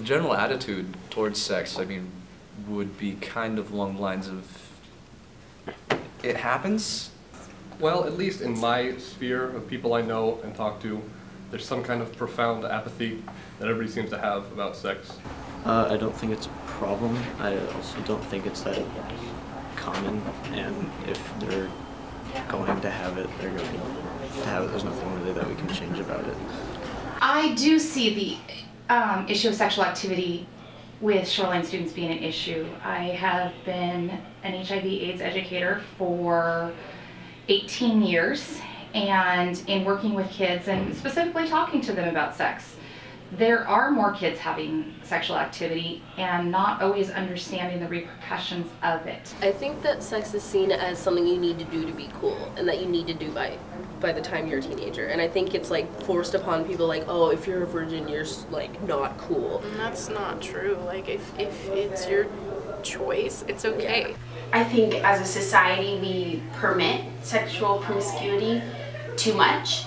general attitude towards sex, I mean, would be kind of along the lines of, it happens? Well, at least in my sphere of people I know and talk to, there's some kind of profound apathy that everybody seems to have about sex. I don't think it's a problem. I also don't think it's that common, and if they're going to have it, they're going to have it. There's nothing really that we can change about it. I do see the issue of sexual activity with Shoreline students being an issue. I have been an HIV/AIDS educator for 18 years, and in working with kids and specifically talking to them about sex, there are more kids having sexual activity and not always understanding the repercussions of it. I think that sex is seen as something you need to do to be cool, and that you need to do by the time you're a teenager. And I think it's like forced upon people, like, oh, if you're a virgin, you're like not cool. And that's not true. Like if it's your choice, it's okay. I think as a society we permit sexual promiscuity too much.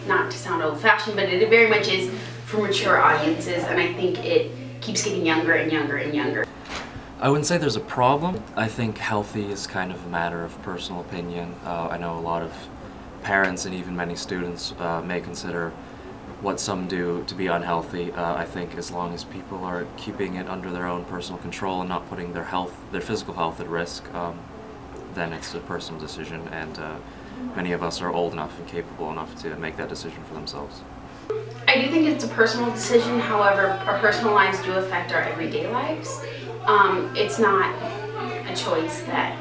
Not to sound old-fashioned, but it very much is for mature audiences, and I think it keeps getting younger and younger and younger. I wouldn't say there's a problem. I think healthy is kind of a matter of personal opinion. I know a lot of parents and even many students may consider what some do to be unhealthy. I think as long as people are keeping it under their own personal control and not putting their physical health at risk, then it's a personal decision, and many of us are old enough and capable enough to make that decision for themselves. I do think it's a personal decision, however, our personal lives do affect our everyday lives. It's not a choice that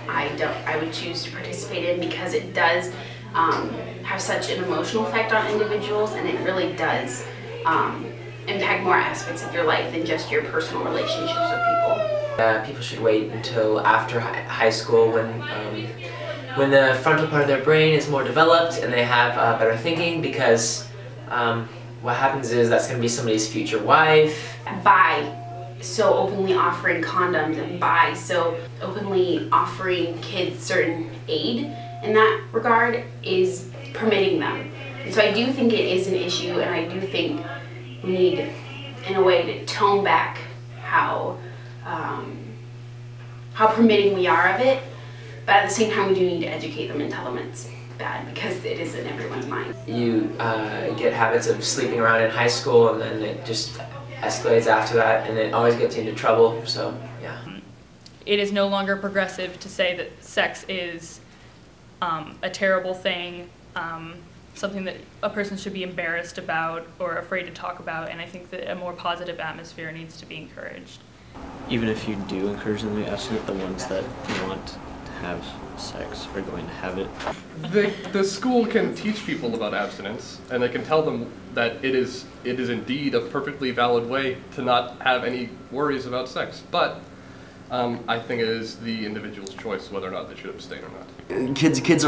I would choose to participate in, because it does have such an emotional effect on individuals, and it really does impact more aspects of your life than just your personal relationships with people. People should wait until after high school when the frontal part of their brain is more developed and they have better thinking, because what happens is that's going to be somebody's future wife. By so openly offering condoms, and by so openly offering kids certain aid in that regard, is permitting them. And so I do think it is an issue, and I do think we need, in a way, to tone back how permitting we are of it, but at the same time we do need to educate them and tell them it's bad, because it is in everyone's mind. You get habits of sleeping around in high school, and then it just escalates after that, and it always gets you into trouble, so yeah. It is no longer progressive to say that sex is a terrible thing, something that a person should be embarrassed about or afraid to talk about, and I think that a more positive atmosphere needs to be encouraged. Even if you do encourage them to be abstinent, the ones that want to have sex are going to have it. The school can teach people about abstinence, and they can tell them that it is indeed a perfectly valid way to not have any worries about sex. But I think it is the individual's choice whether or not they should abstain or not. Kids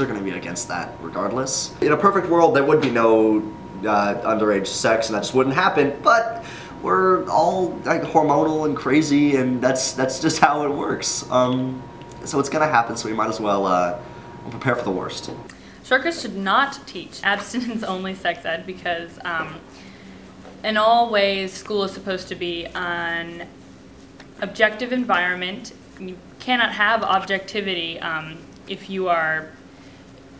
are gonna be against that regardless. In a perfect world, there would be no underage sex, and that just wouldn't happen. But we're all like hormonal and crazy, and that's just how it works. So it's gonna happen, so we might as well prepare for the worst. Shorecrest should not teach abstinence-only sex ed, because in all ways school is supposed to be an objective environment. You cannot have objectivity if you are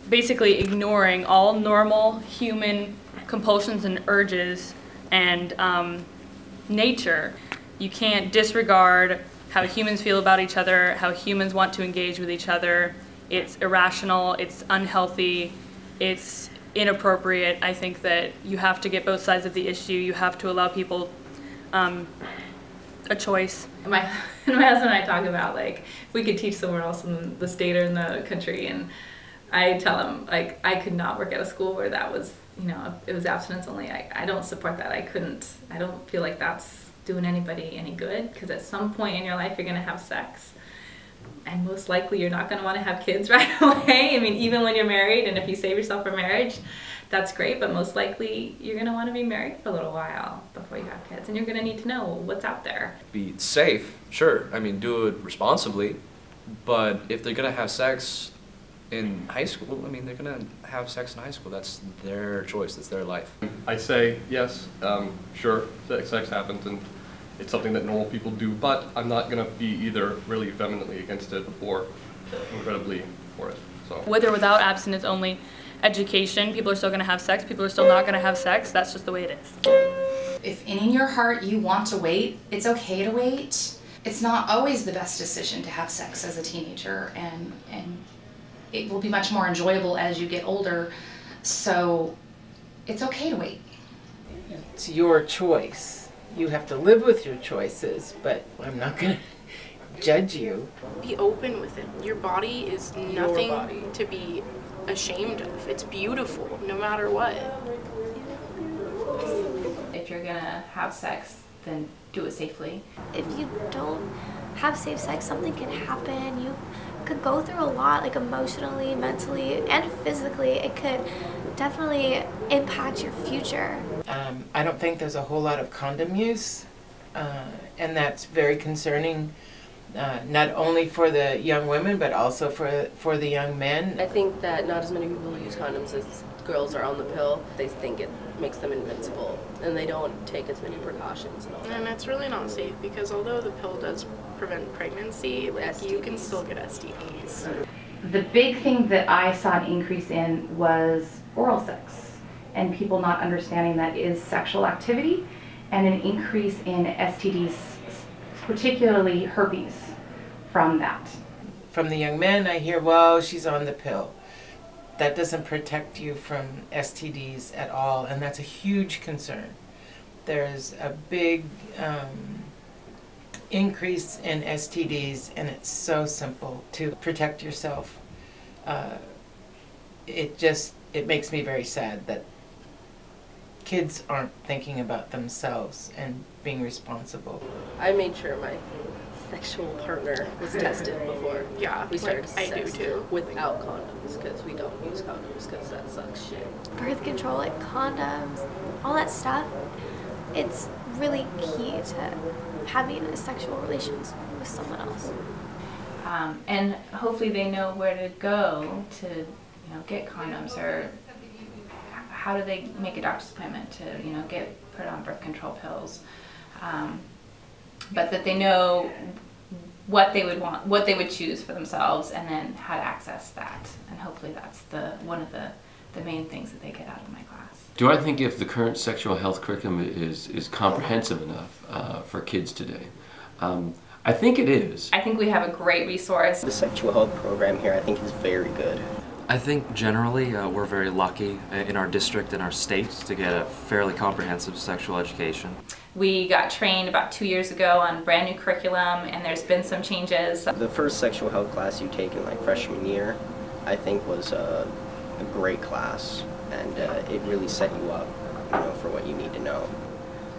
basically ignoring all normal human compulsions and urges and nature. You can't disregard how humans feel about each other, how humans want to engage with each other. It's irrational, it's unhealthy, it's inappropriate. I think that you have to get both sides of the issue. You have to allow people a choice. My husband and I talk about, like, if we could teach somewhere else in the state or in the country, and I tell him, like, I could not work at a school where that was, you know, it was abstinence only. I don't support that. I don't feel like that's doing anybody any good, because at some point in your life you're going to have sex, and most likely you're not going to want to have kids right away. I mean, even when you're married, and if you save yourself for marriage, that's great, but most likely you're going to want to be married for a little while before you have kids, and you're going to need to know what's out there. Be safe, sure. I mean, do it responsibly, but if they're going to have sex, in high school, I mean, they're gonna have sex in high school. That's their choice. That's their life. I say yes, sure, sex happens and it's something that normal people do, but I'm not gonna be either really vehemently against it or incredibly for it. So With or without abstinence-only education, people are still going to have sex. People are still not going to have sex. That's just the way it is. If in your heart you want to wait, it's okay to wait. It's not always the best decision to have sex as a teenager, and it will be much more enjoyable as you get older. So it's okay to wait. It's your choice. You have to live with your choices, but I'm not going to judge you. Be open with it. Your body is nothing to be ashamed of. It's beautiful no matter what. If you're gonna have sex, then do it safely. If you don't have safe sex, something can happen. You could go through a lot, like emotionally, mentally, and physically. It could definitely impact your future. I don't think there's a whole lot of condom use, and that's very concerning, not only for the young women, but also for the young men. I think that not as many people use condoms as girls are on the pill. They think it makes them invincible, and they don't take as many precautions and all that. And it's really not safe because although the pill does prevent pregnancy, like you can still get STDs. The big thing that I saw an increase in was oral sex and people not understanding that is sexual activity, and an increase in STDs, particularly herpes, from that. From the young men, I hear, well, she's on the pill. That doesn't protect you from STDs at all, and that's a huge concern. There's a big increase in STDs, and it's so simple to protect yourself. It makes me very sad that kids aren't thinking about themselves and being responsible. I made sure my sexual partner was tested before we started sex. I do too. Without condoms, because we don't use condoms because that sucks shit. Birth control, like condoms, all that stuff, it's really key to having sexual relations with someone else. And hopefully they know where to go to, get condoms, or how do they make a doctor's appointment to, get put on birth control pills. But that they know what they would want, what they would choose for themselves, and then how to access that. And hopefully that's one of the main things that they get out of my class. Do I think if the current sexual health curriculum is comprehensive enough for kids today? I think it is. I think we have a great resource. The sexual health program here I think is very good. I think generally we're very lucky in our district and our state to get a fairly comprehensive sexual education. We got trained about 2 years ago on brand new curriculum, and there's been some changes. The first sexual health class you take in like freshman year, I think was a great class, and it really set you up, for what you need to know.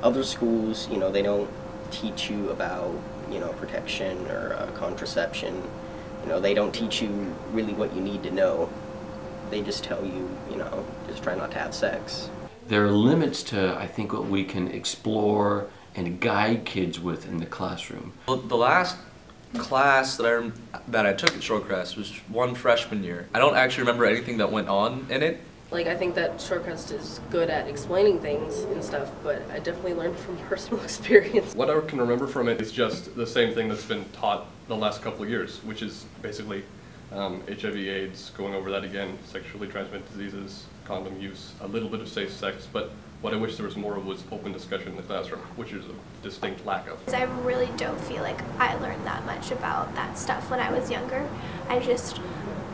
Other schools, they don't teach you about, protection or contraception. They don't teach you really what you need to know. They just tell you, just try not to have sex. There are limits to, I think, what we can explore and guide kids with in the classroom. Well, the last class that I took at Shorecrest was one freshman year. I don't actually remember anything that went on in it. Like, I think that Shorecrest is good at explaining things and stuff, but I definitely learned from personal experience. What I can remember from it is just the same thing that's been taught the last couple of years, which is basically HIV/AIDS, going over that again, sexually transmitted diseases, condom use, a little bit of safe sex, but what I wish there was more of was open discussion in the classroom, which is a distinct lack of. I really don't feel like I learned that much about that stuff when I was younger. I just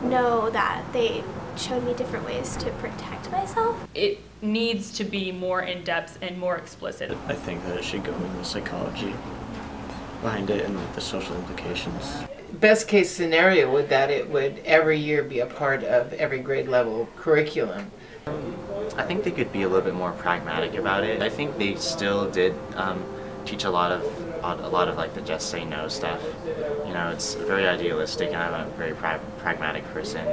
know that they showed me different ways to protect myself. It needs to be more in-depth and more explicit. I think that it should go in the psychology behind it and the social implications. Best case scenario would that it would every year be a part of every grade level curriculum. I think they could be a little bit more pragmatic about it. I think they still did teach a lot of like the just say no stuff. It's very idealistic, and I'm a very pragmatic person.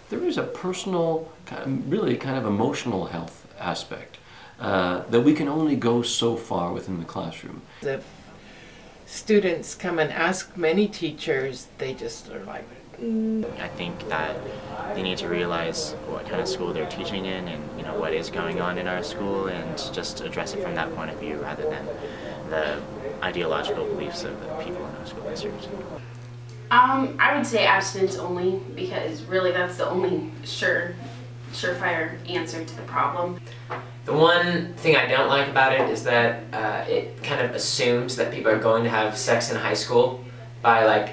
There is a personal, really kind of emotional health aspect that we can only go so far within the classroom. If students come and ask many teachers, they just are like, I think that they need to realize what kind of school they're teaching in and what is going on in our school and just address it from that point of view rather than the ideological beliefs of the people in our school district. I would say abstinence only because really that's the only surefire answer to the problem. The one thing I don't like about it is that it kind of assumes that people are going to have sex in high school by like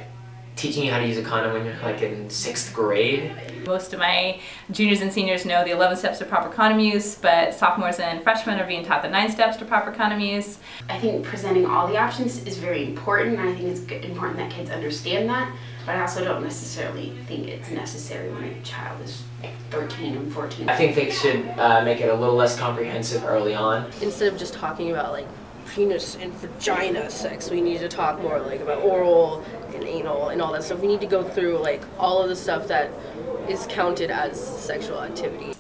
teaching you how to use a condom when you're like in 6th grade. Most of my juniors and seniors know the 11 steps to proper condom use, but sophomores and freshmen are being taught the 9 steps to proper condom use. I think presenting all the options is very important, and I think it's important that kids understand that, but I also don't necessarily think it's necessary when a child is 13 and 14. I think they should make it a little less comprehensive early on. Instead of just talking about like penis and vagina sex, we need to talk more like about oral and anal and all that stuff. We need to go through like all of the stuff that is counted as sexual activity.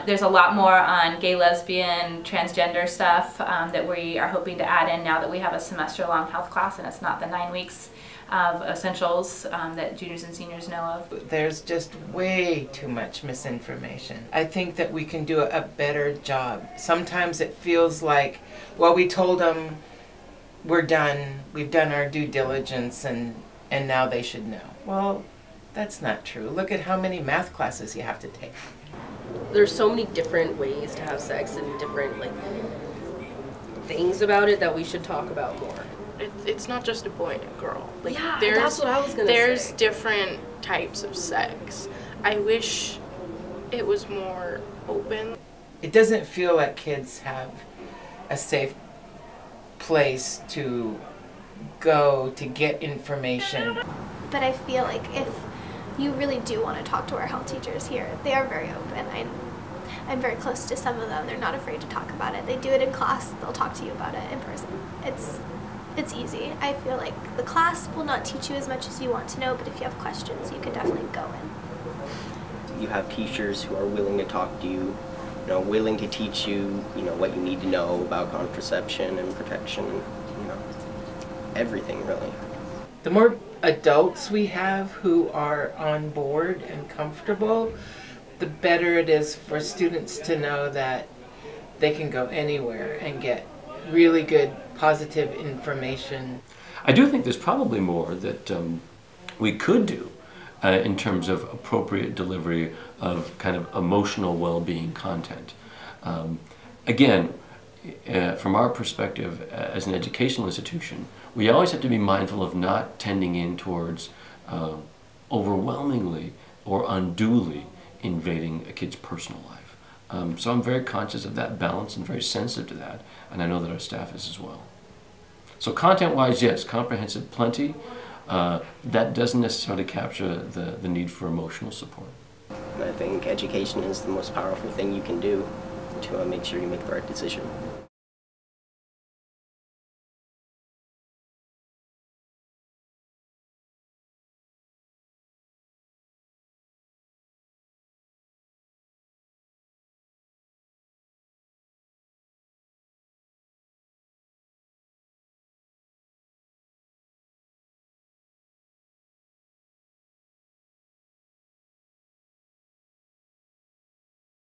There's a lot more on gay, lesbian, transgender stuff that we are hoping to add in now that we have a semester-long health class and it's not the 9 weeks of essentials that juniors and seniors know of. There's just way too much misinformation. I think that we can do a better job. Sometimes it feels like, well, we told them we're done, we've done our due diligence and now they should know. Well, that's not true. Look at how many math classes you have to take. There's so many different ways to have sex and different like things about it that we should talk about more. It's not just a boy and a girl. Like, Yeah, there's, that's what I was gonna There's say. different types of sex. I wish it was more open. It doesn't feel like kids have a safe place to go to get information. But I feel like if you really do want to talk to our health teachers here, they are very open. I'm very close to some of them. They're not afraid to talk about it. They do it in class. They'll talk to you about it in person. It's easy. I feel like the class will not teach you as much as you want to know, but if you have questions, you can definitely go in. You have teachers who are willing to talk to you, willing to teach you, what you need to know about contraception and protection, everything really. The more adults we have who are on board and comfortable, the better it is for students to know that they can go anywhere and get really good positive information. I do think there's probably more that we could do in terms of appropriate delivery of kind of emotional well-being content. Again, from our perspective as an educational institution, we always have to be mindful of not tending in towards overwhelmingly or unduly invading a kid's personal life. So I'm very conscious of that balance and very sensitive to that, and I know that our staff is as well. So content-wise, yes, comprehensive plenty. That doesn't necessarily capture the need for emotional support. And I think education is the most powerful thing you can do to make sure you make the right decision.